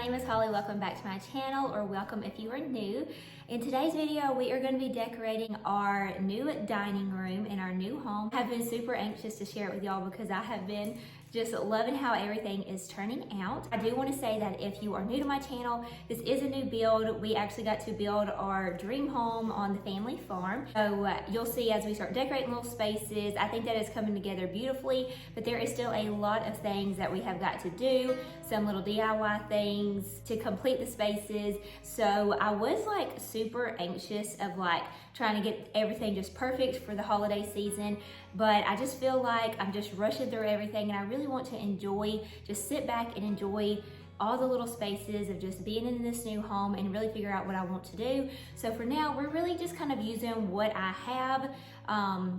name is Holly. Welcome back to my channel, or welcome if you are new. In today's video, we are going to be decorating our new dining room in our new home. I've been super anxious to share it with y'all because I have been just loving how everything is turning out. I do want to say that if you are new to my channel, this is a new build. We actually got to build our dream home on the family farm. So you'll see as we start decorating little spaces, I think that is coming together beautifully, but there is still a lot of things that we have got to do, some little DIY things to complete the spaces. So I was like super anxious of like trying to get everything just perfect for the holiday season, but I just feel like I'm just rushing through everything, and I really want to enjoy, just sit back and enjoy all the little spaces of just being in this new home and really figure out what I want to do. So for now, we're really just kind of using what I have,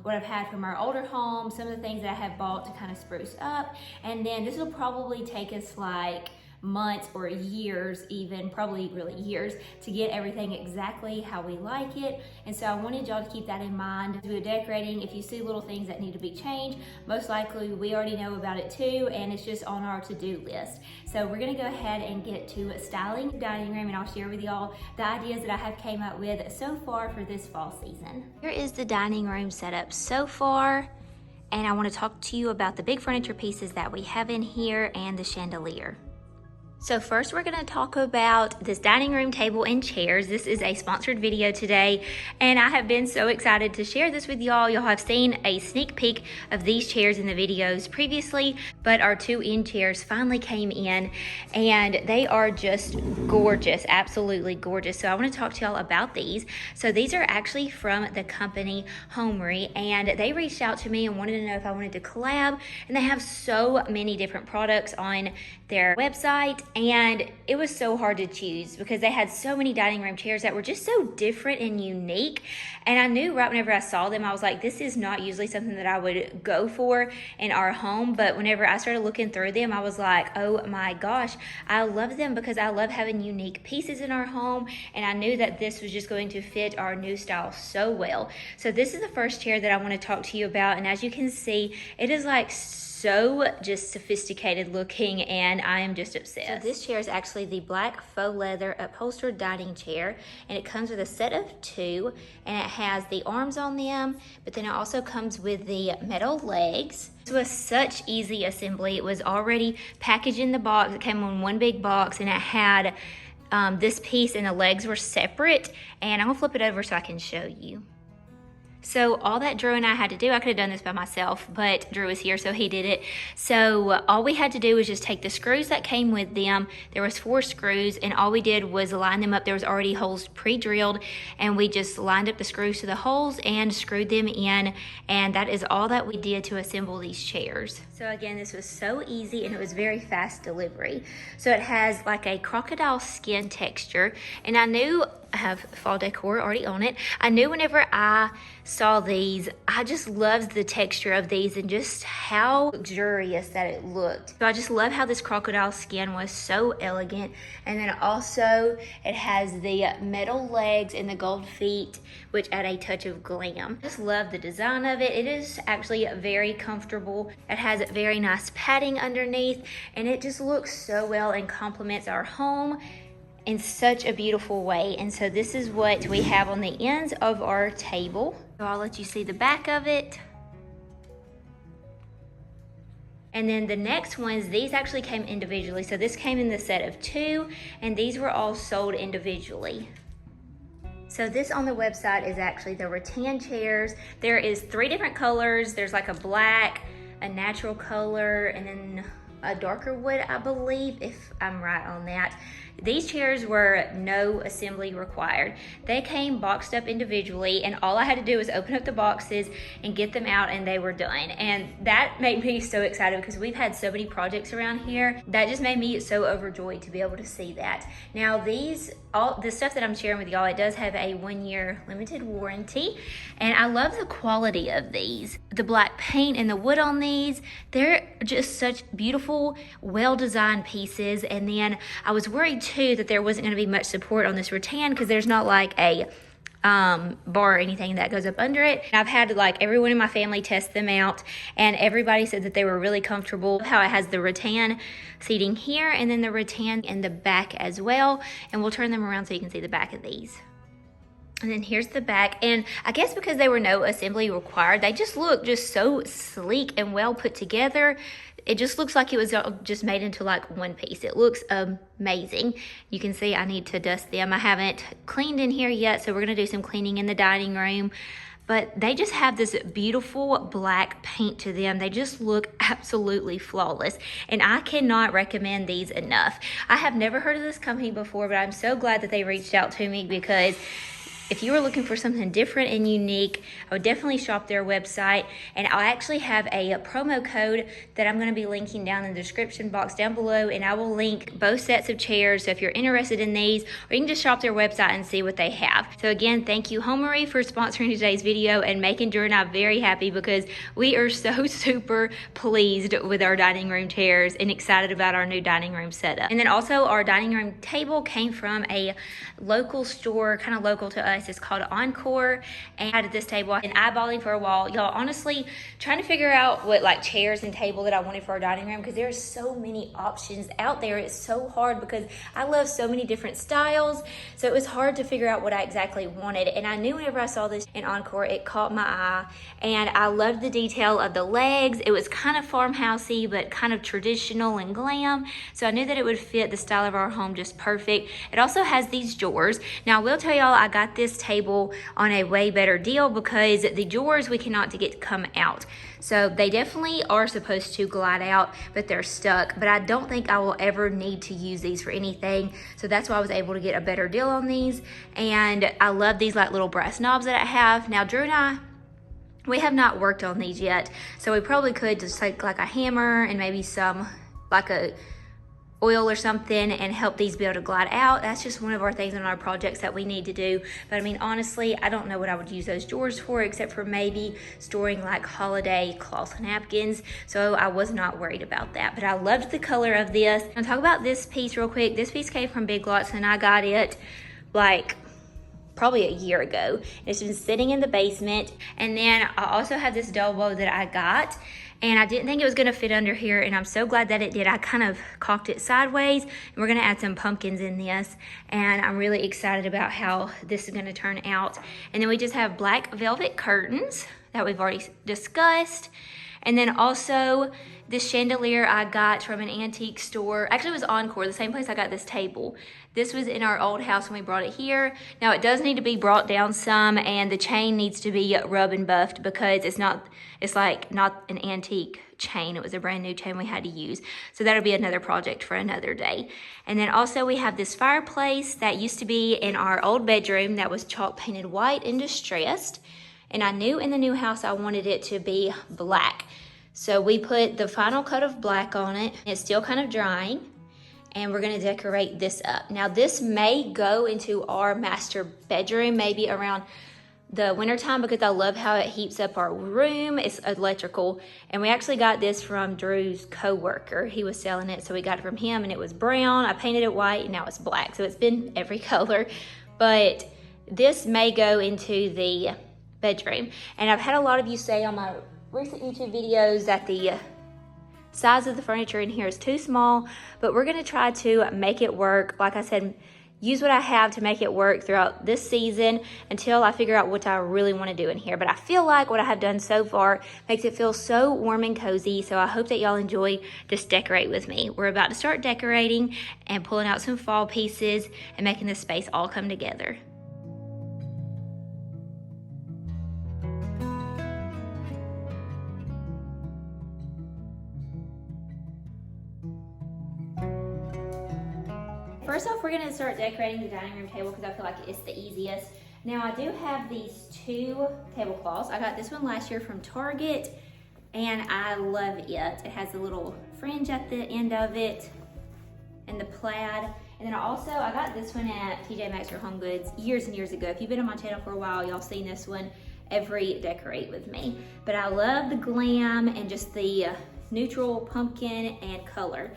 what I've had from our older home, some of the things that I have bought to kind of spruce up. And then this will probably take us like months or years, even probably really years, to get everything exactly how we like it. And so I wanted y'all to keep that in mind as we're decorating. If you see little things that need to be changed, most likely we already know about it too, and it's just on our to-do list. So we're gonna go ahead and get to styling the dining room, and I'll share with y'all the ideas that I have came up with so far for this fall season. Here is the dining room setup so far, and I want to talk to you about the big furniture pieces that we have in here and the chandelier. So first we're gonna talk about this dining room table and chairs. This is a sponsored video today, and I have been so excited to share this with y'all. Y'all have seen a sneak peek of these chairs in the videos previously, but our two end chairs finally came in, and they are just gorgeous, absolutely gorgeous. So I wanna talk to y'all about these. So these are actually from the company Homary, and they reached out to me and wanted to know if I wanted to collab, and they have so many different products on their website. And it was so hard to choose because they had so many dining room chairs that were just so different and unique. And I knew right whenever I saw them, I was like, this is not usually something that I would go for in our home. But whenever I started looking through them, I was like, oh my gosh, I love them because I love having unique pieces in our home. And I knew that this was just going to fit our new style so well. So this is the first chair that I want to talk to you about. And as you can see, it is like so just sophisticated looking, and I am just obsessed. So this chair is actually the black faux leather upholstered dining chair, and it comes with a set of two, and it has the arms on them, but then it also comes with the metal legs. This was such easy assembly. It was already packaged in the box. It came in one big box, and it had this piece, and the legs were separate, and I'm gonna flip it over so I can show you. So all that Drew and I had to do, I could have done this by myself, but Drew was here, so he did it. So all we had to do was just take the screws that came with them. There was 4 screws, and all we did was line them up. There was already holes pre-drilled, and we just lined up the screws to the holes and screwed them in, and that is all that we did to assemble these chairs. So again, this was so easy, and it was very fast delivery. So it has like a crocodile skin texture, and I knew I have fall decor already on it. I knew whenever I saw these, I just loved the texture of these and just how luxurious that it looked. So I just love how this crocodile skin was so elegant. And then also it has the metal legs and the gold feet, which add a touch of glam. I just love the design of it. It is actually very comfortable. It has very nice padding underneath, and it just looks so well and complements our home in such a beautiful way. And so this is what we have on the ends of our table. So I'll let you see the back of it. And then the next ones, these actually came individually. So this came in the set of 2, and these were all sold individually. So this on the website is actually the rattan chairs. There is 3 different colors. There's like a black, a natural color, and then a darker wood, I believe, if I'm right on that. These chairs were no assembly required. They came boxed up individually, and all I had to do was open up the boxes and get them out, and they were done. And that made me so excited because we've had so many projects around here. That just made me so overjoyed to be able to see that. Now all the stuff that I'm sharing with y'all, it does have a 1-year limited warranty, and I love the quality of these. The black paint and the wood on these, they're just such beautiful, well-designed pieces. And then I was worried too that there wasn't going to be much support on this rattan because there's not like a bar or anything that goes up under it. I've had like everyone in my family test them out, and everybody said that they were really comfortable. How it has the rattan seating here and then the rattan in the back as well. And we'll turn them around so you can see the back of these. And then here's the back, and I guess because they were no assembly required, they just look just so sleek and well put together. It just looks like it was just made into like one piece. It looks amazing. You can see I need to dust them. I haven't cleaned in here yet, so we're gonna do some cleaning in the dining room. But they just have this beautiful black paint to them. They just look absolutely flawless. And I cannot recommend these enough. I have never heard of this company before, but I'm so glad that they reached out to me, because if you were looking for something different and unique, I would definitely shop their website. And I actually have a promo code that I'm going to be linking down in the description box down below, and I will link both sets of chairs. So if you're interested in these, or you can just shop their website and see what they have. So again, thank you Homary for sponsoring today's video and making Drew and I very happy, because we are so super pleased with our dining room chairs and excited about our new dining room setup. And then also our dining room table came from a local store, kind of local to us. It's called Encore, and I had this table and eyeballing for a while, y'all. Honestly, trying to figure out what like chairs and table that I wanted for our dining room, because there's so many options out there. It's so hard because I love so many different styles, so it was hard to figure out what I exactly wanted. And I knew whenever I saw this in Encore, it caught my eye, and I loved the detail of the legs. It was kind of farmhousey but kind of traditional and glam, so I knew that it would fit the style of our home just perfect. It also has these drawers. Now I will tell y'all, I got this table on a way better deal, because the drawers we cannot get to come out. So they definitely are supposed to glide out, but they're stuck. But I don't think I will ever need to use these for anything. So that's why I was able to get a better deal on these. And I love these like little brass knobs that I have. Now Drew and I, we have not worked on these yet. So we probably could just take like a hammer and maybe some like a oil or something and help these be able to glide out. That's just one of our things on our projects that we need to do. But I mean, honestly, I don't know what I would use those drawers for, except for maybe storing like holiday cloth napkins. So I was not worried about that, but I loved the color of this. I'll talk about this piece real quick. This piece came from Big Lots, and I got it like probably a year ago. It's been sitting in the basement. And then I also have this elbow that I got, and I didn't think it was gonna fit under here, and I'm so glad that it did. I kind of cocked it sideways, and we're gonna add some pumpkins in this, and I'm really excited about how this is gonna turn out. And then we just have black velvet curtains that we've already discussed. And then also this chandelier I got from an antique store. Actually, it was Encore, the same place I got this table. This was in our old house when we brought it here. Now it does need to be brought down some, and the chain needs to be rub and buffed, because it's like not an antique chain. It was a brand new chain we had to use. So that'll be another project for another day. And then also we have this fireplace that used to be in our old bedroom that was chalk painted white and distressed. And I knew in the new house I wanted it to be black. So we put the final coat of black on it. It's still kind of drying, and we're gonna decorate this up. Now this may go into our master bedroom, maybe around the wintertime, because I love how it heats up our room. It's electrical, and we actually got this from Drew's co-worker. He was selling it, so we got it from him, and it was brown. I painted it white, and now it's black. So it's been every color, but this may go into the bedroom. And I've had a lot of you say on my recent YouTube videos that the size of the furniture in here is too small, but we're gonna try to make it work. Like I said, use what I have to make it work throughout this season until I figure out what I really want to do in here. But I feel like what I have done so far makes it feel so warm and cozy, so I hope that y'all enjoy just decorate with me. We're about to start decorating and pulling out some fall pieces and making this space all come together. First off, we're gonna start decorating the dining room table because I feel like it's the easiest. Now I do have these two tablecloths. I got this one last year from Target, and I love it. It has a little fringe at the end of it and the plaid. And then I got this one at TJ Maxx or Home Goods years and years ago. If you've been on my channel for a while, y'all seen this one every decorate with me. But I love the glam and just the neutral pumpkin and color.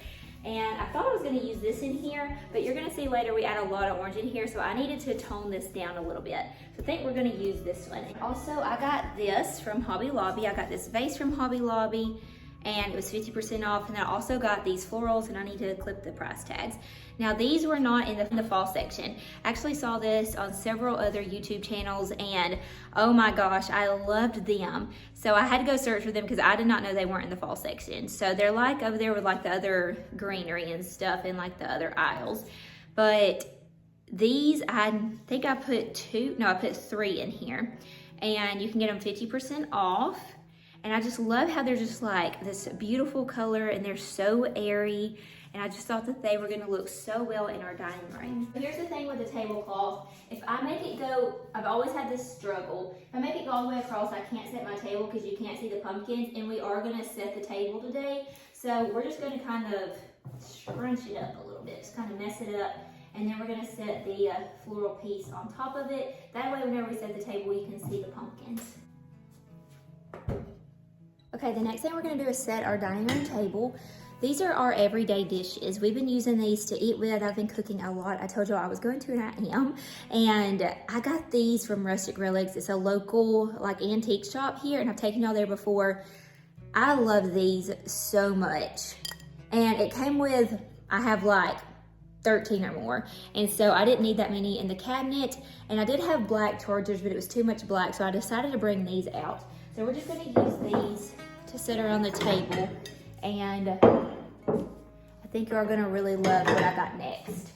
And I thought I was gonna use this in here, but you're gonna see later we add a lot of orange in here, so I needed to tone this down a little bit. So I think we're gonna use this one. Also, I got this from Hobby Lobby. I got this vase from Hobby Lobby, and it was 50% off. And then I also got these florals, and I need to clip the price tags. Now these were not in the fall section. I actually saw this on several other YouTube channels, and oh my gosh, I loved them. So I had to go search for them because I did not know they weren't in the fall section. So they're like over there with like the other greenery and stuff in like the other aisles. But these, I think I put I put 3 in here. And you can get them 50% off. And I just love how they're just like this beautiful color, and they're so airy. And I just thought that they were gonna look so well in our dining room. Here's the thing with the tablecloth. If I make it go, I've always had this struggle. If I make it go all the way across, I can't set my table because you can't see the pumpkins, and we are gonna set the table today. So we're just gonna kind of scrunch it up a little bit, just kind of mess it up. And then we're gonna set the floral piece on top of it. That way, whenever we set the table, you can see the pumpkins. Okay, the next thing we're gonna do is set our dining room table. These are our everyday dishes. We've been using these to eat with. I've been cooking a lot. I told you I was going to, and I am. And I got these from Rustic Relics. It's a local like antique shop here, and I've taken y'all there before. I love these so much. And it came with, I have like 13 or more. And so I didn't need that many in the cabinet. And I did have black chargers, but it was too much black, so I decided to bring these out. So we're just gonna use these to sit around the table. And I think you're gonna really love what I got next.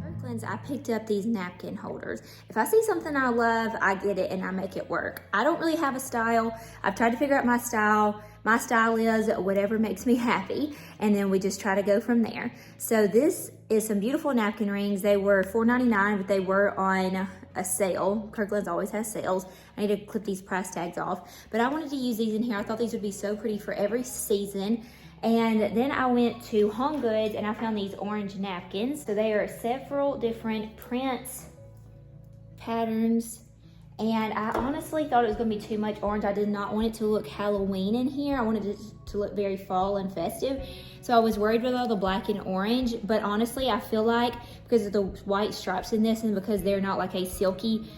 Kirkland's, I picked up these napkin holders. If I see something I love, I get it and I make it work. I don't really have a style. I've tried to figure out my style. My style is whatever makes me happy, and then we just try to go from there. So this is some beautiful napkin rings. They were $4.99, but they were on a sale. Kirkland's always has sales. I need to clip these price tags off, but I wanted to use these in here. I thought these would be so pretty for every season. And then I went to Home Goods and I found these orange napkins. So they are several different prints, patterns, and I honestly thought it was gonna be too much orange. I did not want it to look Halloween in here. I wanted it to look very fall and festive. So I was worried with all the black and orange, but honestly, I feel like because of the white stripes in this and because they're not like a silky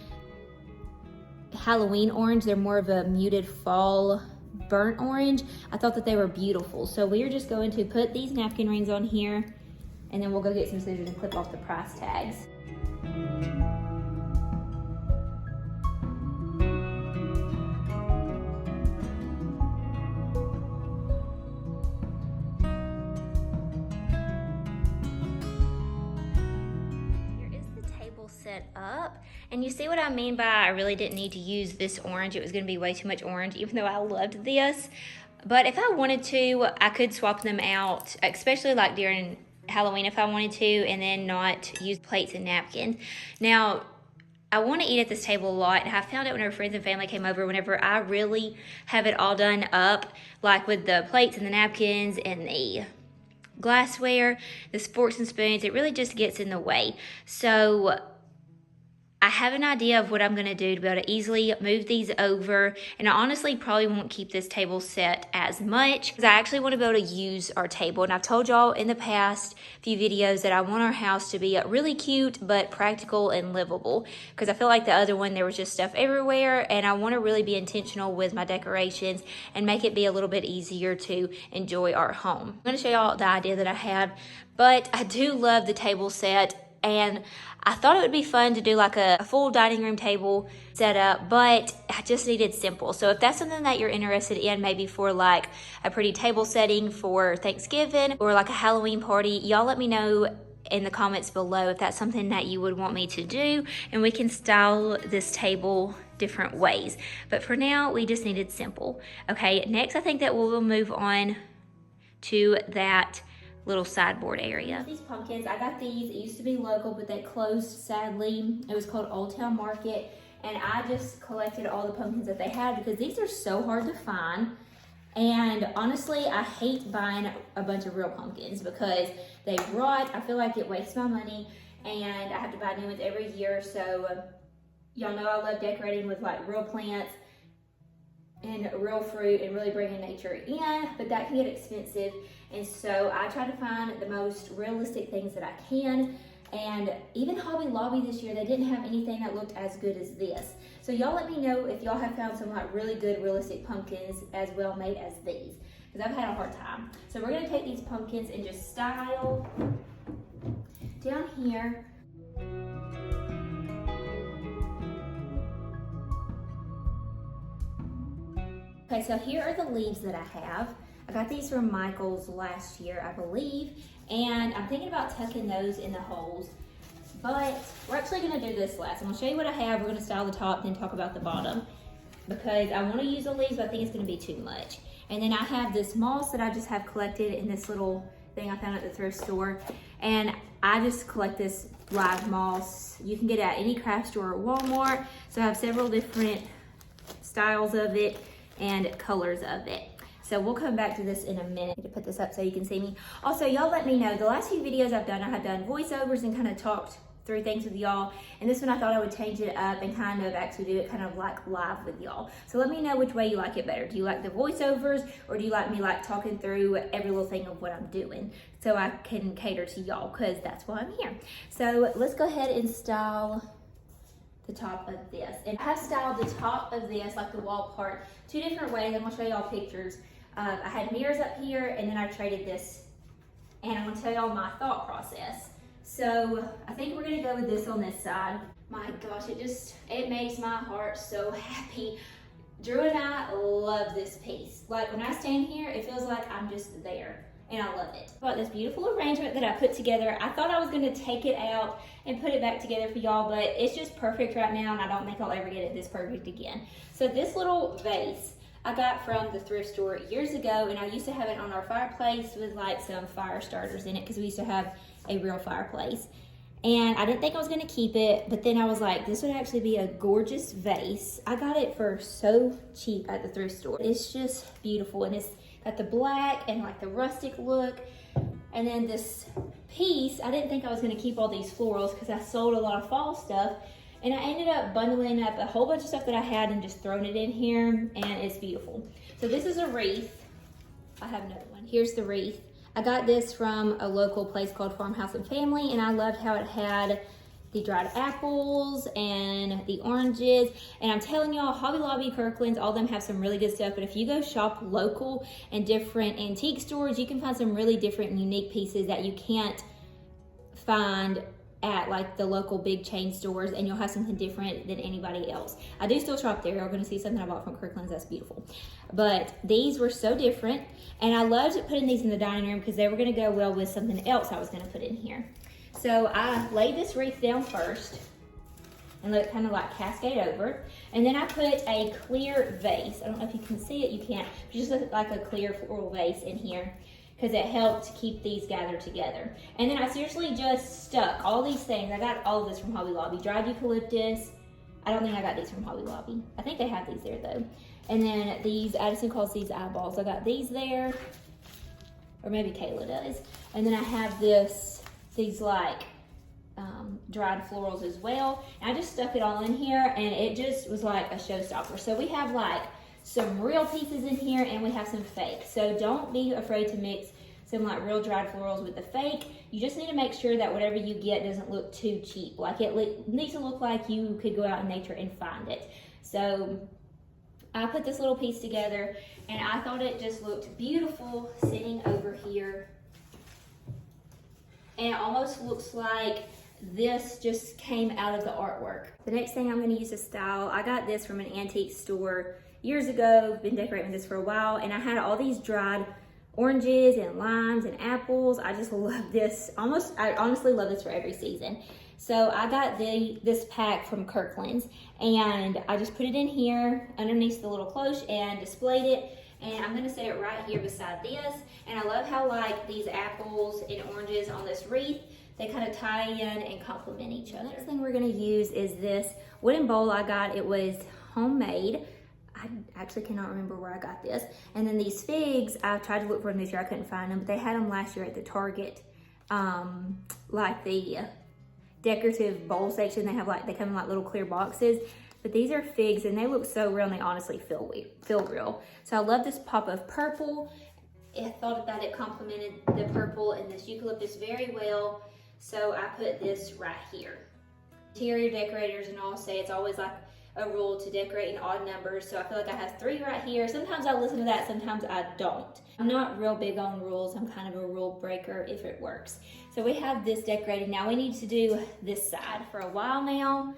Halloween orange, they're more of a muted fall burnt orange. I thought that they were beautiful. So we are just going to put these napkin rings on here, and then we'll go get some scissors and clip off the price tags. Set up, and you see what I mean by I really didn't need to use this orange. It was going to be way too much orange, even though I loved this. But if I wanted to, I could swap them out, especially like during Halloween if I wanted to, and then not use plates and napkins. Now, I want to eat at this table a lot, and I found out whenever friends and family came over, whenever I really have it all done up, like with the plates and the napkins and the glassware, the forks and spoons, it really just gets in the way. So I have an idea of what I'm going to do to be able to easily move these over, and I honestly probably won't keep this table set as much because I actually want to be able to use our table. And I've told y'all in the past few videos that I want our house to be really cute but practical and livable, because I feel like the other one there was just stuff everywhere, and I want to really be intentional with my decorations and make it be a little bit easier to enjoy our home. I'm going to show y'all the idea that I have, but I do love the table set. And I thought it would be fun to do like a full dining room table setup, but I just needed simple. So if that's something that you're interested in, maybe for like a pretty table setting for Thanksgiving or like a Halloween party, y'all let me know in the comments below if that's something that you would want me to do, and we can style this table different ways. But for now, we just needed simple. Okay, next I think that we'll move on to that little sideboard area. These pumpkins, I got these. It used to be local, but they closed sadly. It was called Old Town Market, and I just collected all the pumpkins that they had because these are so hard to find. And honestly, I hate buying a bunch of real pumpkins because they rot. I feel like it wastes my money, and I have to buy new ones every year. So y'all know I love decorating with like real plants. and real fruit and really bringing nature in, but that can get expensive. And so I try to find the most realistic things that I can. And even Hobby Lobby this year, they didn't have anything that looked as good as this. So y'all let me know if y'all have found some like really good realistic pumpkins as well made as these, because I've had a hard time. So we're gonna take these pumpkins and just style down here. Okay, so here are the leaves that I have. I got these from Michael's last year, I believe, and I'm thinking about tucking those in the holes, but we're actually gonna do this last. I'm gonna show you what I have. We're gonna style the top, then talk about the bottom, because I wanna use the leaves, but I think it's gonna be too much. And then I have this moss that I just have collected in this little thing I found at the thrift store, and I just collect this live moss. You can get it at any craft store or Walmart, so I have several different styles of it and colors of it. So we'll come back to this in a minute to put this up so you can see me. Also, y'all let me know, the last few videos I've done, I have done voiceovers and kind of talked through things with y'all. And this one I thought I would change it up and kind of actually do it kind of like live with y'all. So let me know which way you like it better. Do you like the voiceovers, or do you like me like talking through every little thing of what I'm doing so I can cater to y'all, because that's why I'm here. So let's go ahead and style the top of this. And I have styled the top of this, like the wall part, two different ways. I'm gonna show y'all pictures. I had mirrors up here, and then I traded this, and I'm gonna tell y'all my thought process. So I think we're gonna go with this on this side. My gosh, it makes my heart so happy. Drew and I love this piece. Like when I stand here, it feels like I'm just there, and I love it. But this beautiful arrangement that I put together, I thought I was gonna take it out and put it back together for y'all, but it's just perfect right now, and I don't think I'll ever get it this perfect again. So this little vase I got from the thrift store years ago, and I used to have it on our fireplace with like some fire starters in it, because we used to have a real fireplace. And I didn't think I was gonna keep it, but then I was like, this would actually be a gorgeous vase. I got it for so cheap at the thrift store. It's just beautiful, and it's got the black and like the rustic look. And then this piece, I didn't think I was gonna keep all these florals because I sold a lot of fall stuff. And I ended up bundling up a whole bunch of stuff that I had and just throwing it in here, and it's beautiful. So this is a wreath. I have another one. Here's the wreath. I got this from a local place called Farmhouse and Family, and I loved how it had the dried apples and the oranges. And I'm telling y'all, Hobby Lobby, Kirkland's, all of them have some really good stuff. But if you go shop local and different antique stores, you can find some really different and unique pieces that you can't find at like the local big chain stores, and you'll have something different than anybody else. I do still shop there. You're gonna see something I bought from Kirkland's that's beautiful. But these were so different, and I loved putting these in the dining room because they were gonna go well with something else I was gonna put in here. So I laid this wreath down first and let it kind of like cascade over. And then I put a clear vase. I don't know if you can see it, you can't. Just like a clear floral vase in here, because it helped keep these gathered together. And then I seriously just stuck all these things. I got all of this from Hobby Lobby. Dried eucalyptus. I don't think I got these from Hobby Lobby. I think they have these there though. And then these, Addison calls these eyeballs. I got these there, or maybe Kayla does. And then I have these like dried florals as well. And I just stuck it all in here, and it just was like a showstopper. So we have like some real pieces in here, and we have some fake. So don't be afraid to mix some like real dried florals with the fake. You just need to make sure that whatever you get doesn't look too cheap. Like it needs to look like you could go out in nature and find it. So I put this little piece together, and I thought it just looked beautiful sitting over here. And it almost looks like this just came out of the artwork. The next thing I'm gonna use to style, I got this from an antique store years ago. Been decorating this for a while, and I had all these dried oranges and limes and apples. I just love this. I honestly love this for every season. So I got this pack from Kirkland's, and I just put it in here underneath the little cloche and displayed it. And I'm gonna set it right here beside this. And I love how like these apples and oranges on this wreath, they kind of tie in and complement each other. Next thing we're gonna use is this wooden bowl I got. It was homemade. I actually cannot remember where I got this. And then these figs, I tried to look for them this year, I couldn't find them, but they had them last year at the Target, like the decorative bowl section. They come in like little clear boxes. but these are figs and they look so real and they honestly feel real. So I love this pop of purple. I thought that it complemented the purple and this eucalyptus very well. So I put this right here. Interior decorators and all say it's always like a rule to decorate in odd numbers. So I feel like I have 3 right here. Sometimes I listen to that, sometimes I don't. I'm not real big on rules. I'm kind of a rule breaker if it works. So we have this decorated. Now we need to do this side for a while now.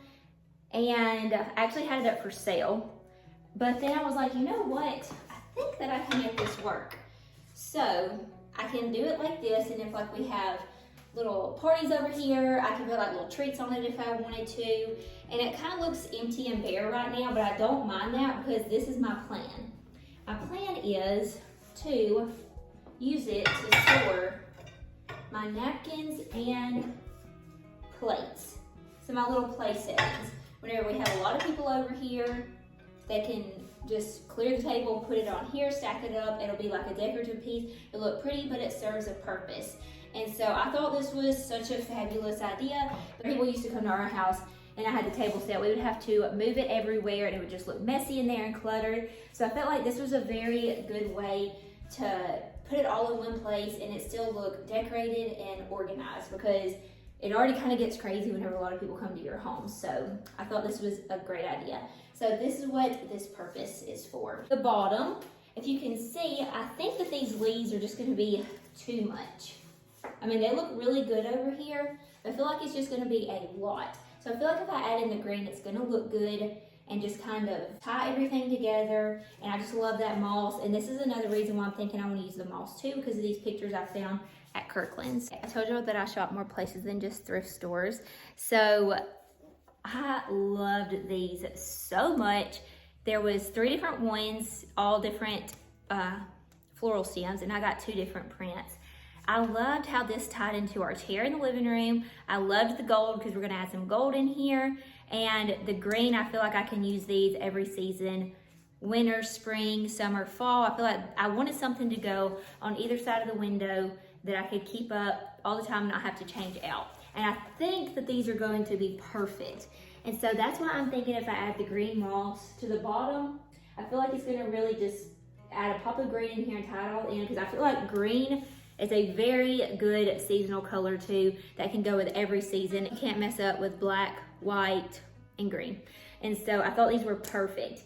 And I actually had it up for sale. But then I was like, you know what? I think that I can make this work. So I can do it like this, and if like we have little parties over here, I can put like little treats on it if I wanted to. And it kind of looks empty and bare right now, but I don't mind that because this is my plan. My plan is to use it to store my napkins and plates. So my little place settings. Whenever we have a lot of people over here, they can just clear the table, put it on here, stack it up. It'll be like a decorative piece. It'll look pretty, but it serves a purpose. And so I thought this was such a fabulous idea. People used to come to our house and I had the table set. We would have to move it everywhere and it would just look messy in there and cluttered. So I felt like this was a very good way to put it all in one place and it still look decorated and organized, because it already kind of gets crazy whenever a lot of people come to your home. So I thought this was a great idea. So this is what this purpose is for. The bottom, if you can see, I think that these leaves are just going to be too much. I mean, they look really good over here, but I feel like it's just going to be a lot. So I feel like if I add in the green, it's going to look good and just kind of tie everything together. And I just love that moss. And this is another reason why I'm thinking I want to use the moss too, because of these pictures I found at Kirkland's. I told you that I shop more places than just thrift stores. So I loved these so much. There was 3 different ones, all different floral stems, and I got 2 different prints. I loved how this tied into our chair in the living room. I loved the gold because we're gonna add some gold in here. And the green, I feel like I can use these every season. Winter, spring, summer, fall. I feel like I wanted something to go on either side of the window that I could keep up all the time and not have to change out. And I think that these are going to be perfect. And so that's why I'm thinking if I add the green moss to the bottom, I feel like it's gonna really just add a pop of green in here and tie it all in, because I feel like green is a very good seasonal color too that can go with every season. It can't mess up with black, white, and green. And so I thought these were perfect.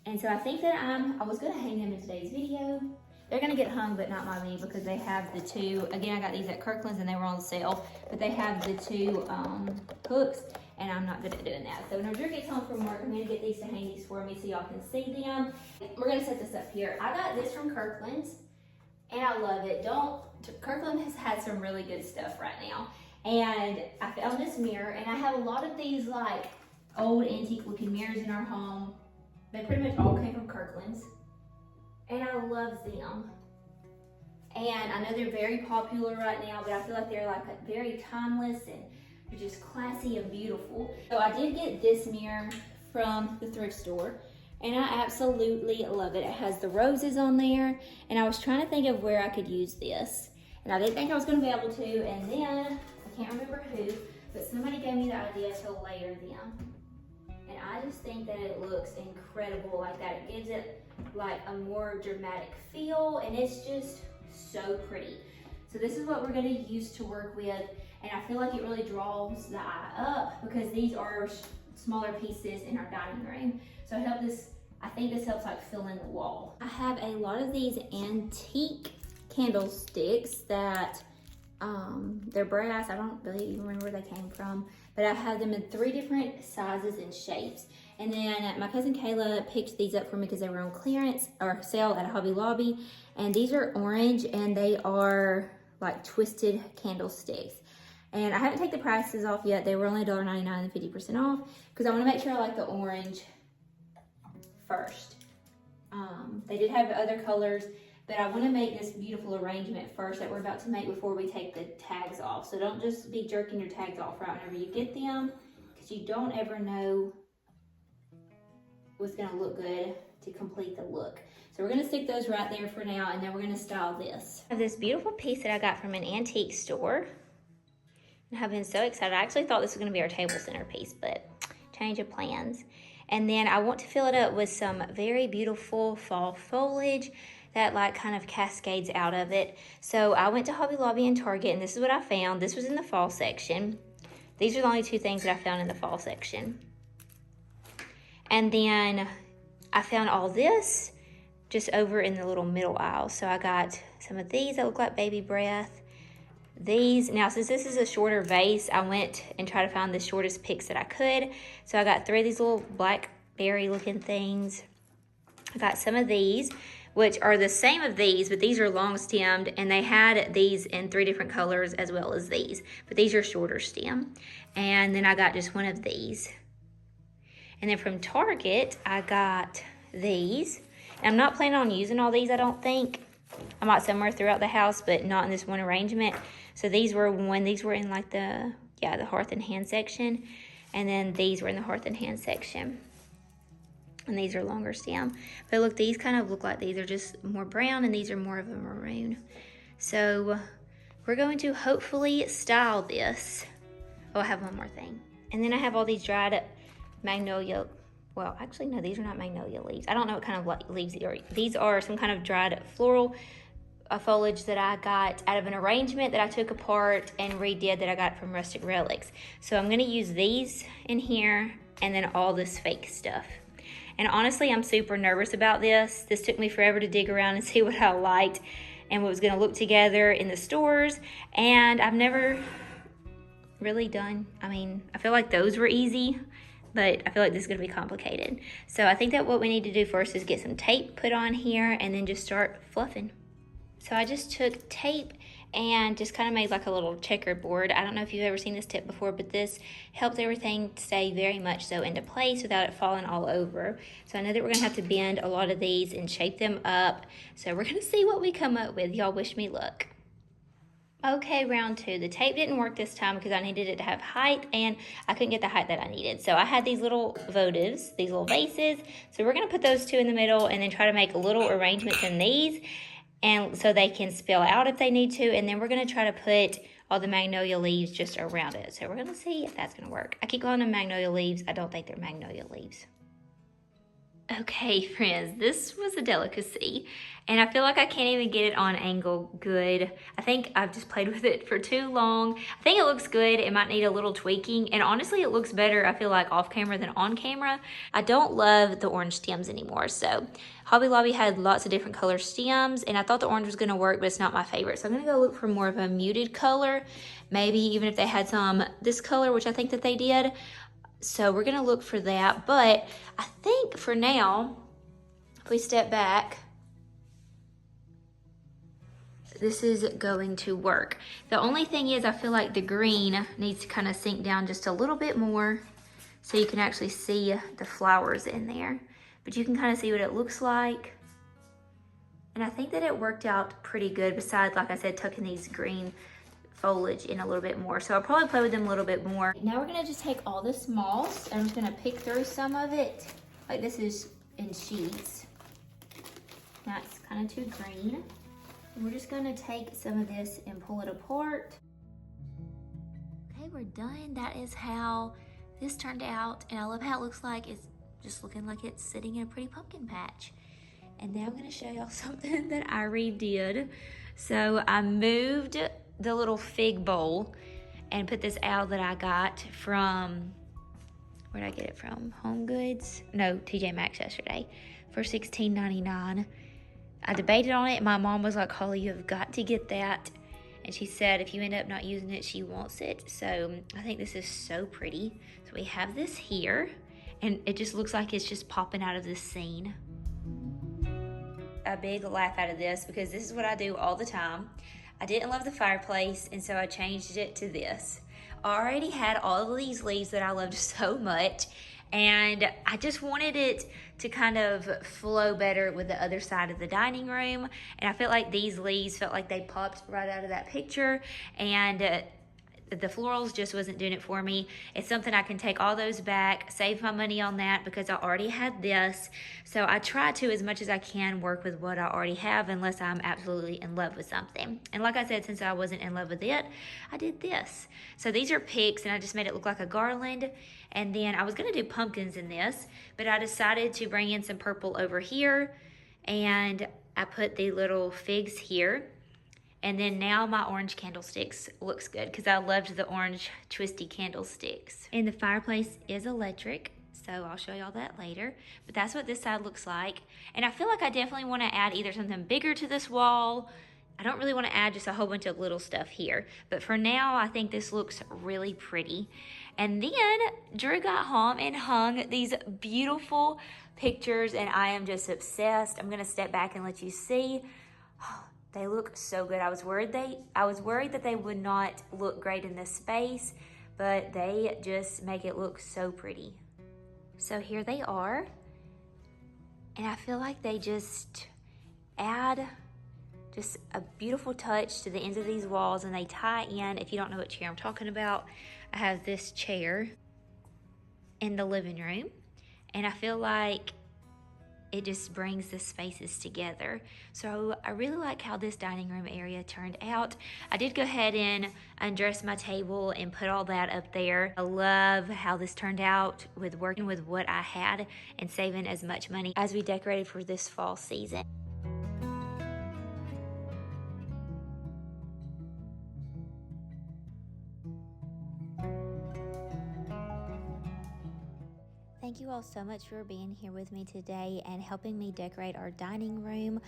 And so I think that I was gonna hang them in today's video. They're gonna get hung, but not by me, because they have the 2, again, I got these at Kirkland's and they were on sale, but they have the 2 hooks, and I'm not good at doing that. So when Drew gets home from work, I'm gonna get these to hang these for me so y'all can see them. We're gonna set this up here. I got this from Kirkland's, and I love it. Kirkland has had some really good stuff right now. And I found this mirror, and I have a lot of these like old antique looking mirrors in our home. They pretty much all came from Kirkland's, and I love them. And I know they're very popular right now, but I feel like they're like very timeless and they're just classy and beautiful. So I did get this mirror from the thrift store, and I absolutely love it. It has the roses on there, and I was trying to think of where I could use this. And I didn't think I was gonna be able to, and then, I can't remember who, but somebody gave me the idea to layer them. And I just think that it looks incredible like that. It gives it like a more dramatic feel, and it's just so pretty. So this is what we're gonna use to work with, and I feel like it really draws the eye up because these are smaller pieces in our dining room. So I think this helps like fill in the wall. I have a lot of these antique candlesticks that they're brass. I don't really even remember where they came from, but I have them in 3 different sizes and shapes. And then my cousin Kayla picked these up for me because they were on clearance or sale at Hobby Lobby. And these are orange, and they are like twisted candlesticks. And I haven't taken the prices off yet. They were only $1.99 and 50% off, because I want to make sure I like the orange first. They did have other colors, but I want to make this beautiful arrangement first that we're about to make before we take the tags off. So don't just be jerking your tags off right whenever you get them, because you don't ever know what's going to look good to complete the look. So we're going to stick those right there for now, and then we're going to style this. I have this beautiful piece that I got from an antique store. I've been so excited. I actually thought this was going to be our table centerpiece, but change of plans. And then I want to fill it up with some very beautiful fall foliage that like kind of cascades out of it. So I went to Hobby Lobby and Target, and this is what I found. This was in the fall section. These are the only two things that I found in the fall section. And then I found all this just over in the little middle aisle. So I got some of these that look like baby breath. These, now since this is a shorter vase, I went and tried to find the shortest picks that I could. So I got 3 of these little blackberry looking things. I got some of these, which are the same of these, but these are long stemmed, and they had these in 3 different colors as well as these, but these are shorter stem. And then I got just one of these. And then from Target, I got these. And I'm not planning on using all these, I don't think. I might somewhere throughout the house, but not in this one arrangement. So these were in like the hearth and hand section. And then these were in the hearth and hand section. And these are longer stem. But look, these kind of look like these are just more brown, and these are more of a maroon. So we're going to hopefully style this. Oh, I have one more thing. And then I have all these dried magnolia. Well, actually, no, these are not magnolia leaves. I don't know what kind of leaves these are. These are some kind of dried floral foliage that I got out of an arrangement that I took apart and redid that I got from Rustic Relics. So I'm gonna use these in here and then all this fake stuff. And honestly, I'm super nervous about this. This took me forever to dig around and see what I liked and what was gonna look together in the stores. And I've never really done, I feel like those were easy, but I feel like this is gonna be complicated. So I think that what we need to do first is get some tape put on here and then just start fluffing. So I just took tape and just kind of made like a little checkerboard. I don't know if you've ever seen this tip before, but this helps everything stay very much so into place without it falling all over. So I know that we're gonna have to bend a lot of these and shape them up. So we're gonna see what we come up with. Y'all wish me luck. Okay, round 2. The tape didn't work this time because I needed it to have height, and I couldn't get the height that I needed. So I had these little votives, these little vases. So we're gonna put those 2 in the middle and then try to make little arrangements in these, and so they can spill out if they need to. And then we're gonna try to put all the magnolia leaves just around it. So we're gonna see if that's gonna work. I keep calling them magnolia leaves. I don't think they're magnolia leaves. Okay, friends, this was a delicacy, and I feel like I can't even get it on angle good. I think I've just played with it for too long. I think it looks good. It might need a little tweaking, and honestly, it looks better, I feel like, off camera than on camera. I don't love the orange stems anymore, so Hobby Lobby had lots of different color stems, and I thought the orange was gonna work, but it's not my favorite. So I'm gonna go look for more of a muted color, maybe even if they had some this color, which I think that they did. So we're gonna look for that, but I think for now, if we step back, this is going to work. The only thing is I feel like the green needs to kind of sink down just a little bit more so you can actually see the flowers in there. But you can kind of see what it looks like. And I think that it worked out pretty good, besides, like I said, tucking these green foliage in a little bit more. So I'll probably play with them a little bit more. Now we're gonna just take all this moss, and I'm just gonna pick through some of it. Like this is in sheets. That's kind of too green. And we're just gonna take some of this and pull it apart. Okay, we're done. That is how this turned out. And I love how it looks like it's just looking like it's sitting in a pretty pumpkin patch. And now I'm gonna show y'all something that I redid. So I moved the little fig bowl and put this out that I got from, where did I get it from? Home Goods? No, TJ Maxx yesterday for $16.99. I debated on it, and my mom was like, Holly, you have got to get that. And she said if you end up not using it, she wants it. So I think this is so pretty. So we have this here, and it just looks like it's just popping out of this scene. A big laugh out of this, because this is what I do all the time. I didn't love the fireplace, and so I changed it to this. I already had all of these leaves that I loved so much, and I just wanted it to kind of flow better with the other side of the dining room. And I felt like these leaves felt like they popped right out of that picture, and The florals just wasn't doing it for me. It's something I can take all those back, save my money on that because I already had this. So I try to, as much as I can, work with what I already have unless I'm absolutely in love with something. And like I said, since I wasn't in love with it, I did this. So these are picks and I just made it look like a garland. And then I was gonna do pumpkins in this, but I decided to bring in some purple over here, and I put the little figs here. And then now my orange candlesticks looks good because I loved the orange twisty candlesticks. And the fireplace is electric, so I'll show y'all that later. But that's what this side looks like. And I feel like I definitely want to add either something bigger to this wall. I don't really want to add just a whole bunch of little stuff here. But for now, I think this looks really pretty. And then Drew got home and hung these beautiful pictures, and I am just obsessed. I'm going to step back and let you see. They look so good. I was worried that they would not look great in this space, but they just make it look so pretty. So here they are. And I feel like they just add just a beautiful touch to the ends of these walls, and they tie in. If you don't know what chair I'm talking about, I have this chair in the living room, and I feel like it just brings the spaces together. So I really like how this dining room area turned out. I did go ahead and undress my table and put all that up there. I love how this turned out with working with what I had and saving as much money as we decorated for this fall season. Thank you all so much for being here with me today and helping me decorate our dining room.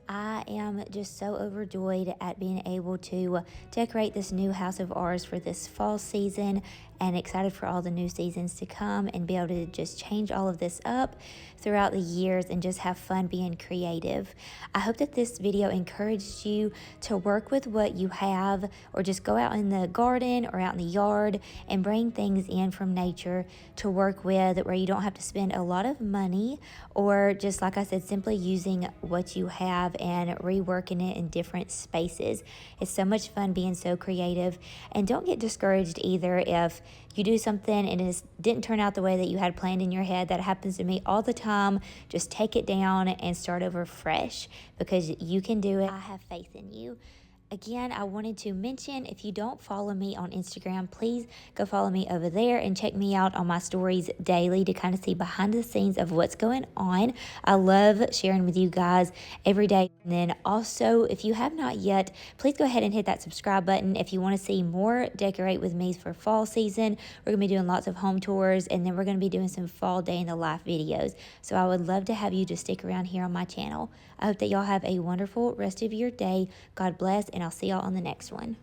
I am just so overjoyed at being able to decorate this new house of ours for this fall season, and excited for all the new seasons to come and be able to just change all of this up throughout the years and just have fun being creative. I hope that this video encouraged you to work with what you have, or just go out in the garden or out in the yard and bring things in from nature to work with, where you don't have to spend a lot of money, or just like I said, simply using what you have and reworking it in different spaces. It's so much fun being so creative. And don't get discouraged either if you do something and it didn't turn out the way that you had planned in your head. That happens to me all the time. Just take it down and start over fresh, because you can do it. I have faith in you. Again, I wanted to mention, if you don't follow me on Instagram, please go follow me over there and check me out on my stories daily to kind of see behind the scenes of what's going on. I love sharing with you guys every day. And then also, if you have not yet, please go ahead and hit that subscribe button. If you want to see more Decorate with Me for fall season, we're going to be doing lots of home tours, and then we're going to be doing some fall day in the life videos. So I would love to have you just stick around here on my channel. I hope that y'all have a wonderful rest of your day. God bless, and I'll see y'all on the next one.